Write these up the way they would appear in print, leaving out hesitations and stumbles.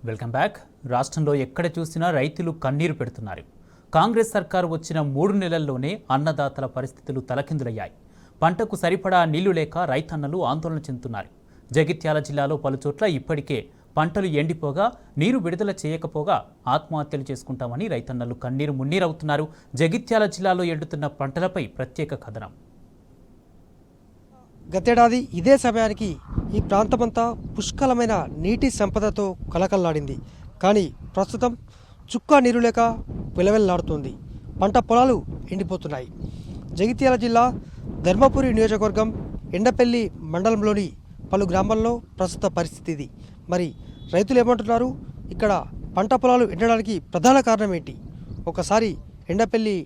Welcome back. రాష్ట్రంలో ఎక్కడ చూసినా రైతులు కన్నీరు పెడుతున్నారు. కాంగ్రెస్ సర్కారు వచ్చిన 3 నెలల్లోనే అన్నదాతల పరిస్థితులు తలకిందులయ్యాయి. పంటకు సరిపడా నీళ్లు లేక రైతన్నలు ఆందోళన చెందుతున్నారు. జగిత్యాల జిల్లాలో పలుచోట్ల ఇప్పటికే పంటలు ఎండిపోగా నీరు విడుదల చేయకపోగా ఆత్మహత్యలు చేసుకుంటామని రైతన్నలు కన్నీరు మున్నీరవుతున్నారు. జగిత్యాల జిల్లాలో ఎండుతున్న పంటలపై ప్రత్యేక కథనం. గతేడాది ఇదే సమయానికి ఈ ప్రాంతమంతా పుష్కలమైన నీటి సంపదతో కలకల్లాడింది. కానీ ప్రస్తుతం చుక్క నీరు లేక విలవెల్లాడుతుంది. పంట పొలాలు ఎండిపోతున్నాయి. జగిత్యాల జిల్లా ధర్మపురి నియోజకవర్గం ఎండపల్లి మండలంలోని పలు గ్రామాల్లో ప్రస్తుత పరిస్థితి ఇది. మరి రైతులు ఏమంటున్నారు? ఇక్కడ పంట పొలాలు ఎండడానికి ప్రధాన కారణం ఏంటి? ఒకసారి ఎండపల్లి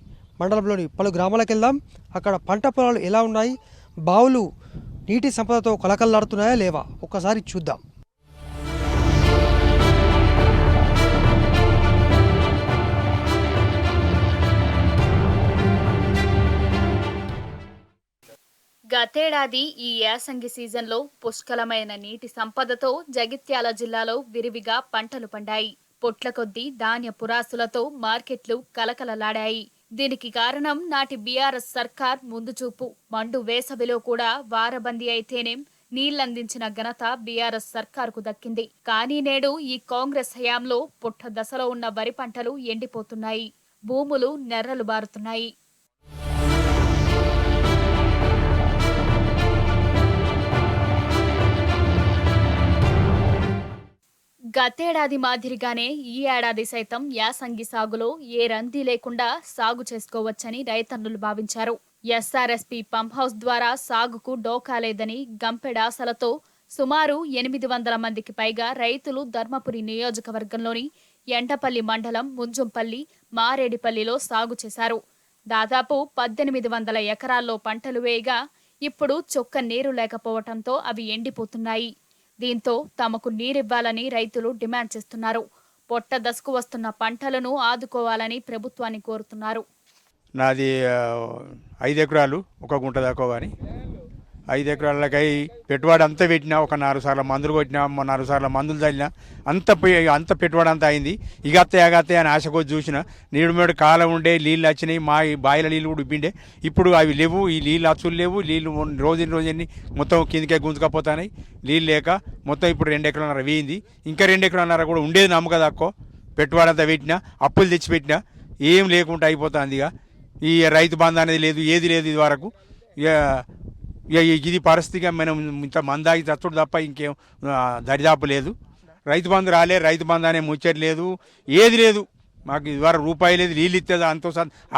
మండలంలోని పలు గ్రామాలకు వెళ్దాం. అక్కడ పంట పొలాలు ఎలా ఉన్నాయి, బావులు నీటి సంపదతో కలకల్లాడుతున్నాయా లేవా ఒకసారి చూద్దాం. గతేడాది ఈ యాసంగి సీజన్లో పుష్కలమైన నీటి సంపదతో జగిత్యాల జిల్లాలో విరివిగా పంటలు పండాయి. పొట్ల కొద్దీ ధాన్య పురాసులతో మార్కెట్లు కలకలలాడాయి. దీనికి కారణం నాటి బీఆర్ఎస్ సర్కార్ ముందుచూపు. మండు వేసవిలో కూడా వారబందీ అయితేనేం నీళ్లందించిన ఘనత బీఆర్ఎస్ సర్కారుకు దక్కింది. కానీ నేడు ఈ కాంగ్రెస్ హయాంలో పుట్ట దశలో ఉన్న వరి పంటలు ఎండిపోతున్నాయి. భూములు నెర్రలు బారుతున్నాయి. గతేడాది మాదిరిగానే ఈ ఏడాది సైతం యాసంగి సాగులో ఏ రంది లేకుండా సాగు చేసుకోవచ్చని రైతన్నులు భావించారు. ఎస్ఆర్ఎస్పీ పంప్ హౌస్ ద్వారా సాగుకు డోకాలేదని గంపెడాసలతో సుమారు 800 మందికి పైగా రైతులు ధర్మపురి నియోజకవర్గంలోని ఎండపల్లి మండలం ముంజంపల్లి, మారేడిపల్లిలో సాగు చేశారు. దాదాపు 1800 ఎకరాల్లో పంటలు వేయగా ఇప్పుడు చొక్క నీరు లేకపోవడంతో అవి ఎండిపోతున్నాయి. దీంతో తమకు నీరివ్వాలని రైతులు డిమాండ్ చేస్తున్నారు. పొట్ట దశకు వస్తున్న పంటలను ఆదుకోవాలని ప్రభుత్వాన్ని కోరుతున్నారు. నాది 5 ఎకరాలు, 1 గుంట దాకా. కానీ 5 ఎకరాలకై పెట్టుబడి అంతా పెట్టినా, ఒక 4 సార్లు మందులు కొట్టినా, 4 సార్లు మందులు చల్లినా, అంత పెట్టుబడి అంతా అయింది. ఇక అత్తయ్య అని ఆశ కొద్ది చూసిన నీడు మేడు కాలం ఉండే నీళ్ళు వచ్చినాయి. మా ఈ బాయిల నీళ్ళు కూడా ఉబ్బిండే. ఇప్పుడు అవి లేవు. ఈ నీళ్ళు అచ్చులు లేవు. నీళ్ళు రోజుని మొత్తం కిందకే గుంజుకపోతాయి. నీళ్ళు లేక మొత్తం ఇప్పుడు 2 ఎకరాలన్నర వేయింది. ఇంకా 2 ఎకరాలన్నర కూడా ఉండేది నమ్మక తక్కువ. పెట్టుబడి అంతా పెట్టినా, అప్పులు తెచ్చిపెట్టినా ఏం లేకుండా అయిపోతుంది. ఇక ఈ రైతు బంధు అనేది లేదు, ఏది లేదు ఇది వరకు. ఇది పరిస్థితిగా మనం ఇంత మందాగి చచ్చుడు తప్ప ఇంకేం దరిదాపు లేదు. రైతు బంధు రాలే, రైతు బంధు అనే ముచ్చట లేదు, ఏది లేదు. మాకు ఇదివరకు రూపాయి లేదు. నీళ్ళు ఇస్తే అంతో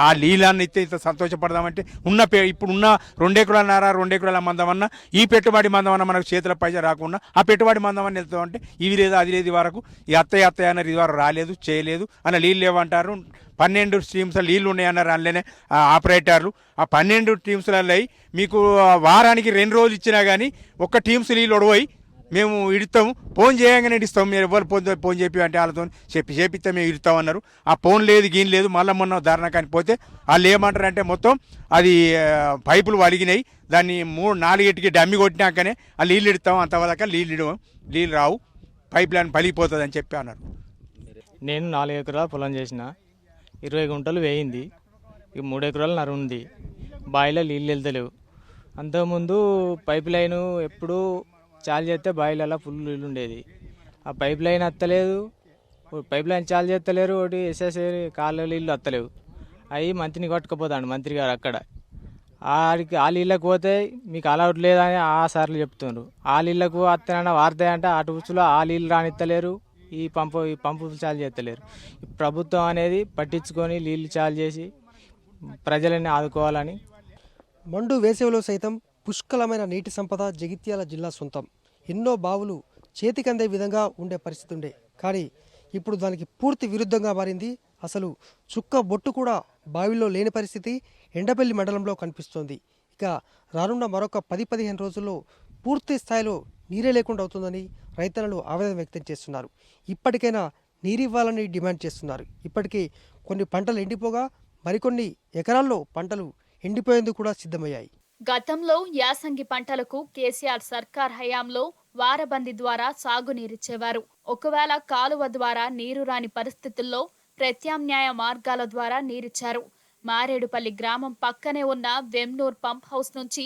ఆ నీళ్ళని ఇస్తే ఇంత సంతోషపడదామంటే ఇప్పుడున్న 2 ఎకరాలన్నర 2 ఎకరాల మందమన్నా ఈ పెట్టుబడి మందమన్నా మనకు చేతుల పైసా రాకుండా ఆ పెట్టుబడి మందమని వెళ్తామంటే ఇవి లేదు, అది లేదు. వరకు ఈ అత్తయ్య అన్నది ఇది వరకు రాలేదు, చేయలేదు అన్న. నీళ్ళు లేవంటారు. 12 స్ట్రీమ్స్ నీళ్ళు ఉన్నాయన్నారు. అందులోనే ఆపరేటర్లు ఆ 12 టీమ్స్లలో మీకు వారానికి 2 రోజులు ఇచ్చినా కానీ ఒక్క టీమ్స్ నీళ్ళు ఒడవయి మేము ఇడుతాము. ఫోన్ చేయగానే ఇస్తాము. మీరు ఎవరు ఫోన్ చెప్పి అంటే వాళ్ళతో చేపిస్తే మేము ఇడుతామన్నారు. ఆ ఫోన్ లేదు, గీన్ లేదు. మళ్ళీ మొన్న ధారణ కానీ పోతే వాళ్ళు ఏమంటారు అంటే మొత్తం అది పైపులు వలిగినాయి, దాన్ని 3-4 డమ్మి కొట్టినాకనే ఆ నీళ్ళు ఇడతాం, అంతవరకు నీళ్ళు రావు, పైప్ లైన్ పలిగిపోతుంది అని చెప్పి అన్నారు. నేను 4 ఎకరాల పొలం చేసిన, 20 గుంటలు వేయింది. ఇక 3 ఎకరాలు నర ఉంది. బావిలో నీళ్ళు వెళ్తలేవు. అంతకుముందు పైప్ లైను ఎప్పుడు చాలు చేస్తే బావిలలో ఫుల్ నీళ్ళు ఉండేది. ఆ పైప్ లైన్ వస్తలేదు, పైప్ లైన్ చాలు చేస్తలేరు. ఒకటి ఎస్ఎస్ఏ కాళ్ళ నీళ్ళు వస్తలేవు. అవి మంత్రిని కొట్టుకుపోతాడు మంత్రి గారు. అక్కడ ఆడికి ఆ నీళ్ళకు పోతే మీకు అలౌట్ లేదని ఆ సార్లు చెప్తున్నారు. ఆ నీళ్ళకు వస్తానన్న వార్తాయంటే అటు ఉచ్చులో ఆ నీళ్ళు రానిత్తలేరు, ఈ పంపు చాలు చేస్తలేరు. ప్రభుత్వం అనేది పట్టించుకొని నీళ్ళు చాలు చేసి ప్రజలని ఆదుకోవాలని. మండు వేసవిలో సైతం పుష్కలమైన నీటి సంపద జగిత్యాల జిల్లా సొంతం. ఎన్నో బావులు చేతికందే విధంగా ఉండే పరిస్థితి ఉండే. కానీ ఇప్పుడు దానికి పూర్తి విరుద్ధంగా మారింది. అసలు చుక్క బొట్టు కూడా బావిలో లేని పరిస్థితి ఎండపల్లి మండలంలో కనిపిస్తోంది. ఇక రానున్న మరొక 10-15 రోజుల్లో పూర్తి స్థాయిలో నీరే లేకుండా అవుతుందని రైతన్నలు ఆవేదన వ్యక్తం చేస్తున్నారు. ఇప్పటికైనా నీరివ్వాలని డిమాండ్ చేస్తున్నారు. ఇప్పటికే కొన్ని పంటలు ఎండిపోగా మరికొన్ని ఎకరాల్లో పంటలు ఎండిపోయేందుకు కూడా సిద్ధమయ్యాయి. గతంలో యాసంగి పంటలకు కేసీఆర్ సర్కార్ హయాంలో వారబంది ద్వారా సాగునీరిచ్చేవారు. ఒకవేళ కాలువ ద్వారా నీరు రాని పరిస్థితుల్లో ప్రత్యామ్నాయ మార్గాల ద్వారా నీరిచ్చారు. మారేడుపల్లి గ్రామం పక్కనే ఉన్న వెమ్నూర్ పంప్ హౌస్ నుంచి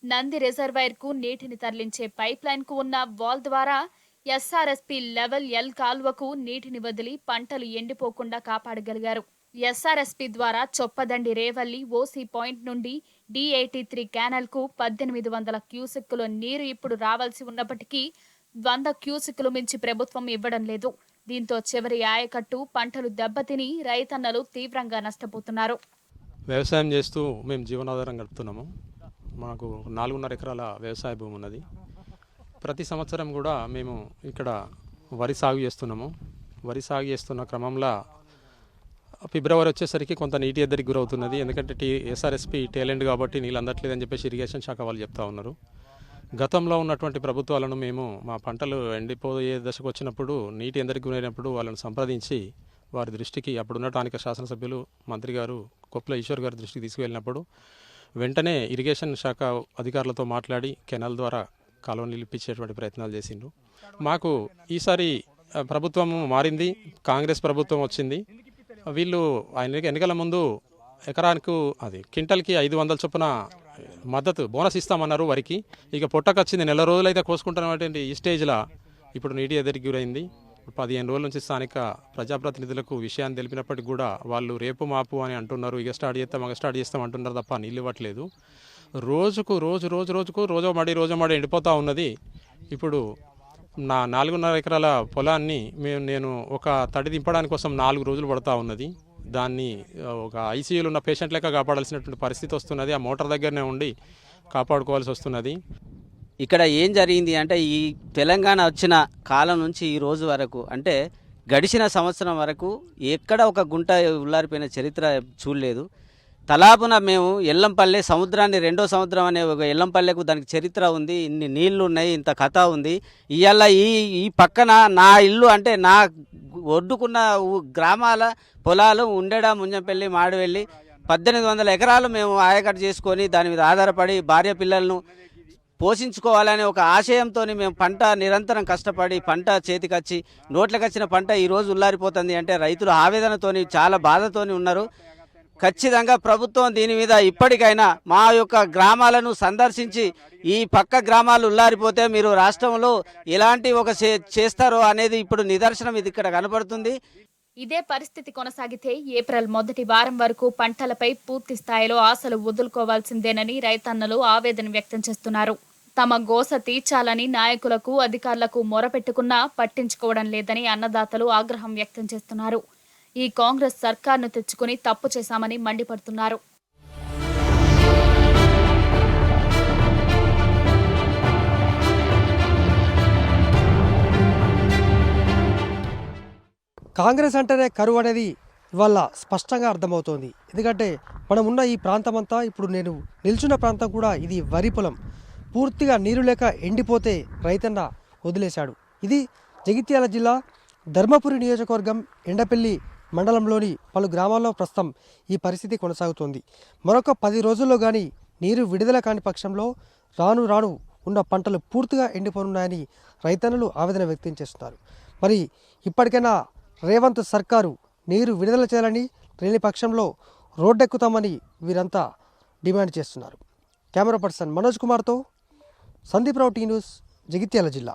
నంది రిజర్వాయర్ కు నీటిని తరలించే పైప్ లైన్ కు ఉన్న వాల్ ద్వారా ఎస్ఆర్ఎస్పీ లెవెల్ ఎల్ కాలువకు నీటిని వదిలి పంటలు ఎండిపోకుండా కాపాడగలిగారు. ఎస్ఆర్ఎస్పీ ద్వారా చొప్పదండి రేవల్లి ఓసీ పాయింట్ నుండి D83 కెనాల్ కు 1800 క్యూసెక్కుల నీరు ఇప్పుడు రావాల్సి ఉన్నప్పటికీ 100 క్యూసెక్కులు మించి ప్రభుత్వం ఇవ్వడం లేదు. దీంతో చివరి ఆయకట్టు పంటలు దెబ్బతిని రైతన్నలు తీవ్రంగా నష్టపోతున్నారు. వ్యవసాయం చేస్తూ మేము జీవనాధారం గడుపుతున్నాము. మాకు 4.5 ఎకరాల వ్యవసాయ భూమి ఉన్నది. ప్రతి సంవత్సరం కూడా మేము ఇక్కడ వరి సాగు చేస్తున్నాము. వరి సాగు చేస్తున్న క్రమంలో ఫిబ్రవరి వచ్చేసరికి కొంత నీటి ఎద్దరికి గురవుతున్నది. ఎందుకంటే ఎస్ఆర్ఎస్పీ టేలెంట్ కాబట్టి నీళ్ళు అందట్లేదని చెప్పేసి ఇరిగేషన్ శాఖ వాళ్ళు చెప్తా ఉన్నారు. గతంలో ఉన్నటువంటి ప్రభుత్వాలను మేము మా పంటలు ఎండిపోయే దశకు వచ్చినప్పుడు నీటి ఎద్దరికి గురైనప్పుడు వాళ్ళని సంప్రదించి వారి దృష్టికి అప్పుడున్న స్థానిక శాసనసభ్యులు మంత్రి గారు కొప్పుల ఈశ్వర్ గారి దృష్టికి తీసుకువెళ్ళినప్పుడు వెంటనే ఇరిగేషన్ శాఖ అధికారులతో మాట్లాడి కెనాల్ ద్వారా కాలువ నీళ్ళు ఇప్పించేటువంటి ప్రయత్నాలు చేసిండ్రు. మాకు ఈసారి ప్రభుత్వం మారింది, కాంగ్రెస్ ప్రభుత్వం వచ్చింది. వీళ్ళు ఆయన ఎన్నికల ముందు ఎకరానికి క్వింటల్కి 500 చొప్పున మద్దతు బోనస్ ఇస్తామన్నారు వరికి. ఇక పొట్టకొచ్చింది, నెల రోజులైతే కోసుకుంటున్నటువంటి ఈ స్టేజ్లో ఇప్పుడు నీటి ఎదురికి గురైంది. 15 రోజుల నుంచి స్థానిక ప్రజాప్రతినిధులకు విషయాన్ని తెలిపినప్పటికీ కూడా వాళ్ళు రేపు మాపు అని అంటున్నారు. ఇక స్టార్ట్ చేస్తాం అంటున్నారు తప్ప నీళ్ళు ఇవ్వట్లేదు. రోజుకు రోజో మడి ఎండిపోతూ ఉన్నది. ఇప్పుడు నా 4.5 ఎకరాల పొలాన్ని నేను ఒక తడి దింపడానికి కోసం 4 రోజులు పడుతూ ఉన్నది. దాన్ని ఒక ఐసీయూలో ఉన్న పేషెంట్ లెక్క కాపాడాల్సినటువంటి పరిస్థితి వస్తున్నది. ఆ మోటార్ దగ్గరనే ఉండి కాపాడుకోవాల్సి వస్తున్నది. ఇక్కడ ఏం జరిగింది అంటే ఈ తెలంగాణ వచ్చిన కాలం నుంచి ఈ రోజు వరకు అంటే గడిచిన సంవత్సరం వరకు ఎక్కడ ఒక గుంట ఉల్లారిపోయిన చరిత్ర చూడలేదు. తలాపున మేము ఎల్లంపల్లె సముద్రాన్ని రెండో సముద్రం అనే ఒక ఎల్లంపల్లెకు దానికి చరిత్ర ఉంది, ఇన్ని నీళ్లు ఉన్నాయి, ఇంత కథ ఉంది. ఇవాళ ఈ పక్కన నా ఇల్లు అంటే నా ఒడ్డుకున్న గ్రామాల పొలాలు ఉండెడ, ముంజంపల్లి, మాడవెల్లి 1800 ఎకరాలు మేము ఆయకట్టు చేసుకొని దాని మీద ఆధారపడి భార్య పిల్లలను పోషించుకోవాలనే ఒక ఆశయంతో మేము పంట నిరంతరం కష్టపడి పంట చేతికొచ్చి నోట్లకు వచ్చిన పంట ఈరోజు ఉల్లారిపోతుంది అంటే రైతులు ఆవేదనతోని చాలా బాధతోని ఉన్నారు. ఖచ్చితంగా ప్రభుత్వం దీని మీద ఇప్పటికైనా మా యొక్క గ్రామాలను సందర్శించి ఈ పక్క గ్రామాలు ఉల్లారిపోతే మీరు రాష్ట్రంలో ఎలాంటి ఒక చేస్తారో అనేది ఇప్పుడు నిదర్శనం ఇది ఇక్కడ కనబడుతుంది. ఇదే పరిస్థితి కొనసాగితే ఏప్రిల్ మొదటి వారం వరకు పంటలపై పూర్తి స్థాయిలో ఆశలు వదులుకోవాల్సిందేనని రైతన్నలు ఆవేదన వ్యక్తం చేస్తున్నారు. తమ గోస తీర్చాలని నాయకులకు, అధికారులకు మొరపెట్టుకున్నా పట్టించుకోవడం లేదని అన్నదాతలు ఆగ్రహం వ్యక్తం చేస్తున్నారు. ఈ కాంగ్రెస్ సర్కార్ను తెచ్చుకుని తప్పు చేశామని మండిపడుతున్నారు. కాంగ్రెస్ అంటేనే కరువు అనేది ఇవాళ స్పష్టంగా అర్థమవుతోంది. ఎందుకంటే మనం ఉన్న ఈ ప్రాంతం అంతా, ఇప్పుడు నేను నిల్చున్న ప్రాంతం కూడా ఇది వరి పొలం. పూర్తిగా నీరు లేక ఎండిపోతే రైతన్న వదిలేశాడు. ఇది జగిత్యాల జిల్లా ధర్మపురి నియోజకవర్గం ఎండపల్లి మండలంలోని పలు గ్రామాల్లో ప్రస్తుతం ఈ పరిస్థితి కొనసాగుతోంది. మరొక 10 రోజుల్లో కానీ నీరు విడుదల కాని పక్షంలో రాను ఉన్న పంటలు పూర్తిగా ఎండిపోనున్నాయని రైతన్నలు ఆవేదన వ్యక్తం చేస్తున్నారు. మరి ఇప్పటికైనా రేవంత్ సర్కారు నీరు విడుదల చేయాలని, లేని పక్షంలో రోడ్డెక్కుతామని వీరంతా డిమాండ్ చేస్తున్నారు. కెమెరా పర్సన్ మనోజ్ కుమార్తో సందీప్ రావు, టీ న్యూస్, జగిత్యాల జిల్లా.